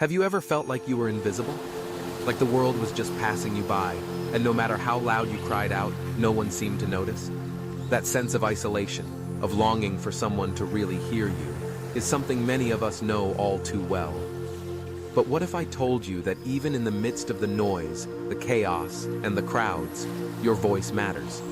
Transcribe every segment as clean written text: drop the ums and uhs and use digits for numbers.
Have you ever felt like you were invisible? Like the world was just passing you by, and no matter how loud you cried out, no one seemed to notice? That sense of isolation, of longing for someone to really hear you, is something many of us know all too well. But what if I told you that even in the midst of the noise, the chaos, and the crowds, your voice matters?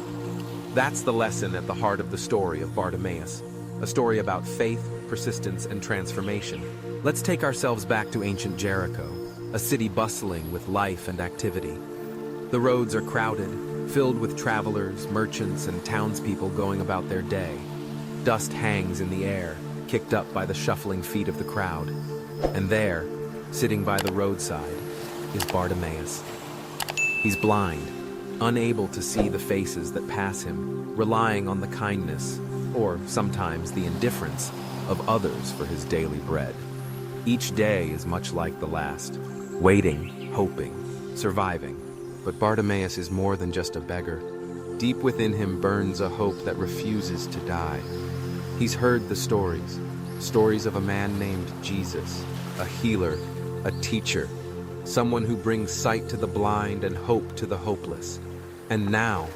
That's the lesson at the heart of the story of Bartimaeus, a story about faith, persistence, and transformation. Let's take ourselves back to ancient Jericho, a city bustling with life and activity. The roads are crowded, filled with travelers, merchants, and townspeople going about their day. Dust hangs in the air, kicked up by the shuffling feet of the crowd. And there, sitting by the roadside, is Bartimaeus. He's blind, unable to see the faces that pass him, relying on the kindness, or sometimes the indifference, of others for his daily bread. Each day is much like the last, waiting, hoping, surviving. But Bartimaeus is more than just a beggar. Deep within him burns a hope that refuses to die. He's heard the stories of a man named Jesus, a healer, a teacher, someone who brings sight to the blind and hope to the hopeless. And now,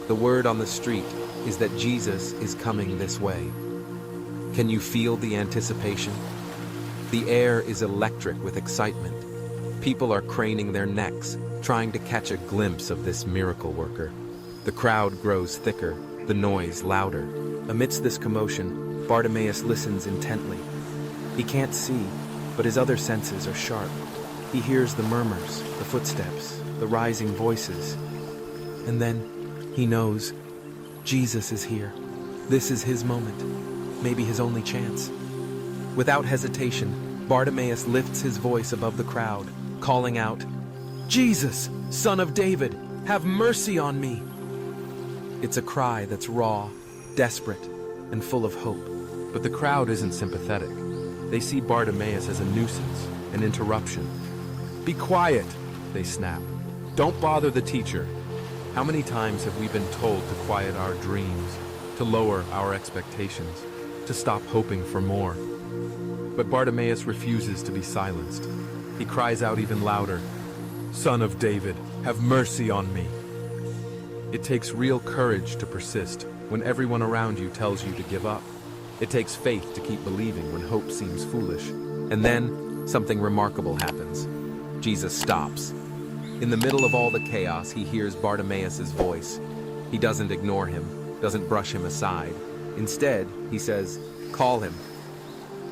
the word on the street is that Jesus is coming this way. Can you feel the anticipation? The air is electric with excitement. People are craning their necks, trying to catch a glimpse of this miracle worker. The crowd grows thicker, the noise louder. Amidst this commotion, Bartimaeus listens intently. He can't see, but his other senses are sharp. He hears the murmurs, the footsteps, the rising voices. And then he knows Jesus is here. This is his moment, maybe his only chance. Without hesitation, Bartimaeus lifts his voice above the crowd, calling out, "Jesus, Son of David, have mercy on me!" It's a cry that's raw, desperate, and full of hope. But the crowd isn't sympathetic. They see Bartimaeus as a nuisance, an interruption. "Be quiet," they snap. "Don't bother the teacher." How many times have we been told to quiet our dreams, to lower our expectations, to stop hoping for more? But Bartimaeus refuses to be silenced. He cries out even louder, "Son of David, have mercy on me." It takes real courage to persist when everyone around you tells you to give up. It takes faith to keep believing when hope seems foolish. And then, something remarkable happens. Jesus stops. In the middle of all the chaos, he hears Bartimaeus' voice. He doesn't ignore him, doesn't brush him aside. Instead, he says, "Call him."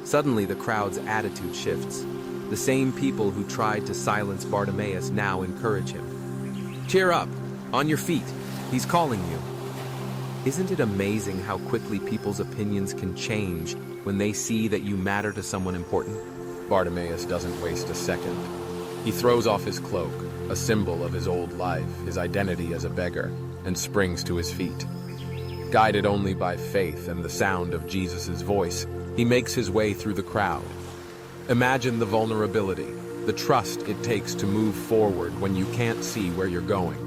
Suddenly, the crowd's attitude shifts. The same people who tried to silence Bartimaeus now encourage him. "Cheer up! On your feet! He's calling you!" Isn't it amazing how quickly people's opinions can change when they see that you matter to someone important? Bartimaeus doesn't waste a second. He throws off his cloak, a symbol of his old life, his identity as a beggar, and springs to his feet. Guided only by faith and the sound of Jesus' voice, he makes his way through the crowd. Imagine the vulnerability, the trust it takes to move forward when you can't see where you're going.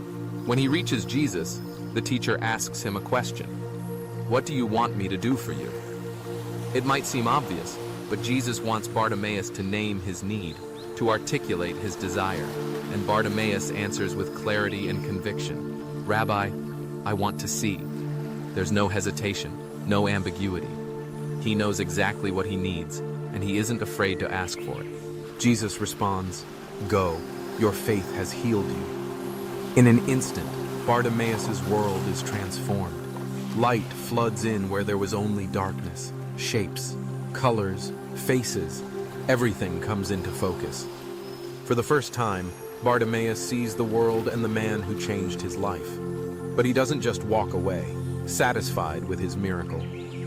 When he reaches Jesus, the teacher asks him a question. "What do you want me to do for you?" It might seem obvious, but Jesus wants Bartimaeus to name his need, to articulate his desire, and Bartimaeus answers with clarity and conviction, "Rabbi, I want to see." There's no hesitation, no ambiguity. He knows exactly what he needs, and he isn't afraid to ask for it. Jesus responds, "Go, your faith has healed you." In an instant, Bartimaeus' world is transformed. Light floods in where there was only darkness. Shapes, colors, faces, everything comes into focus. For the first time, Bartimaeus sees the world and the man who changed his life. But he doesn't just walk away, satisfied with his miracle.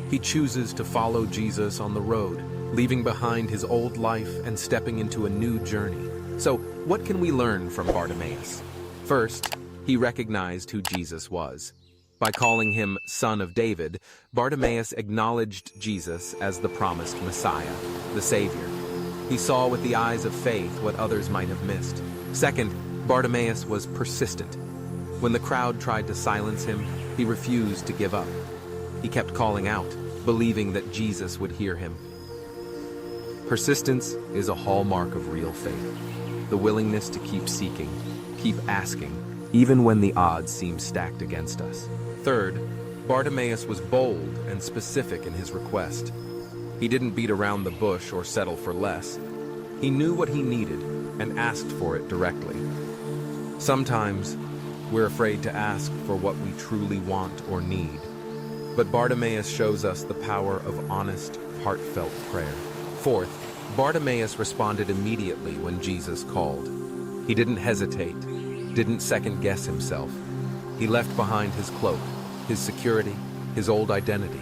He chooses to follow Jesus on the road, leaving behind his old life and stepping into a new journey. So, what can we learn from Bartimaeus? First, he recognized who Jesus was. By calling him Son of David, Bartimaeus acknowledged Jesus as the promised Messiah, the Savior. He saw with the eyes of faith what others might have missed. Second, Bartimaeus was persistent. When the crowd tried to silence him, he refused to give up. He kept calling out, believing that Jesus would hear him. Persistence is a hallmark of real faith. The willingness to keep seeking, keep asking, even when the odds seem stacked against us. Third, Bartimaeus was bold and specific in his request. He didn't beat around the bush or settle for less. He knew what he needed and asked for it directly. Sometimes, we're afraid to ask for what we truly want or need. But Bartimaeus shows us the power of honest, heartfelt prayer. Fourth, Bartimaeus responded immediately when Jesus called. He didn't hesitate, didn't second-guess himself. He left behind his cloak, his security, his old identity,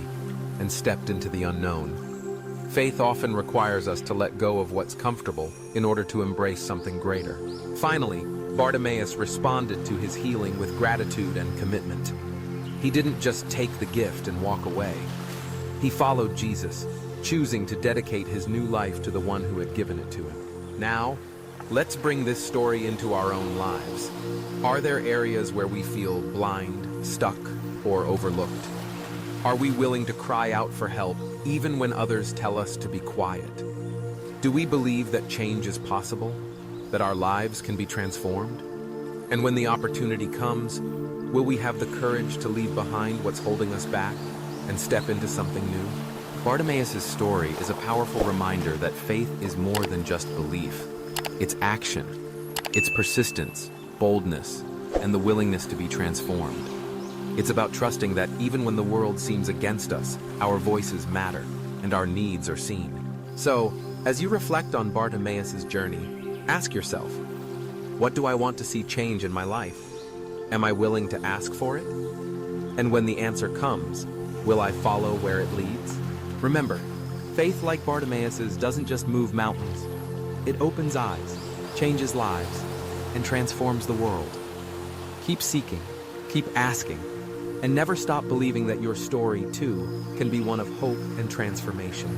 and stepped into the unknown. Faith often requires us to let go of what's comfortable in order to embrace something greater. Finally, Bartimaeus responded to his healing with gratitude and commitment. He didn't just take the gift and walk away. He followed Jesus, choosing to dedicate his new life to the one who had given it to him. Now, let's bring this story into our own lives. Are there areas where we feel blind, stuck, or overlooked? Are we willing to cry out for help even when others tell us to be quiet? Do we believe that change is possible, that our lives can be transformed? And when the opportunity comes, will we have the courage to leave behind what's holding us back and step into something new? Bartimaeus' story is a powerful reminder that faith is more than just belief. It's action. It's persistence, boldness, and the willingness to be transformed. It's about trusting that even when the world seems against us, our voices matter and our needs are seen. So, as you reflect on Bartimaeus' journey, ask yourself, what do I want to see change in my life? Am I willing to ask for it? And when the answer comes, will I follow where it leads? Remember, faith like Bartimaeus' doesn't just move mountains. It opens eyes, changes lives, and transforms the world. Keep seeking, keep asking, and never stop believing that your story, too, can be one of hope and transformation.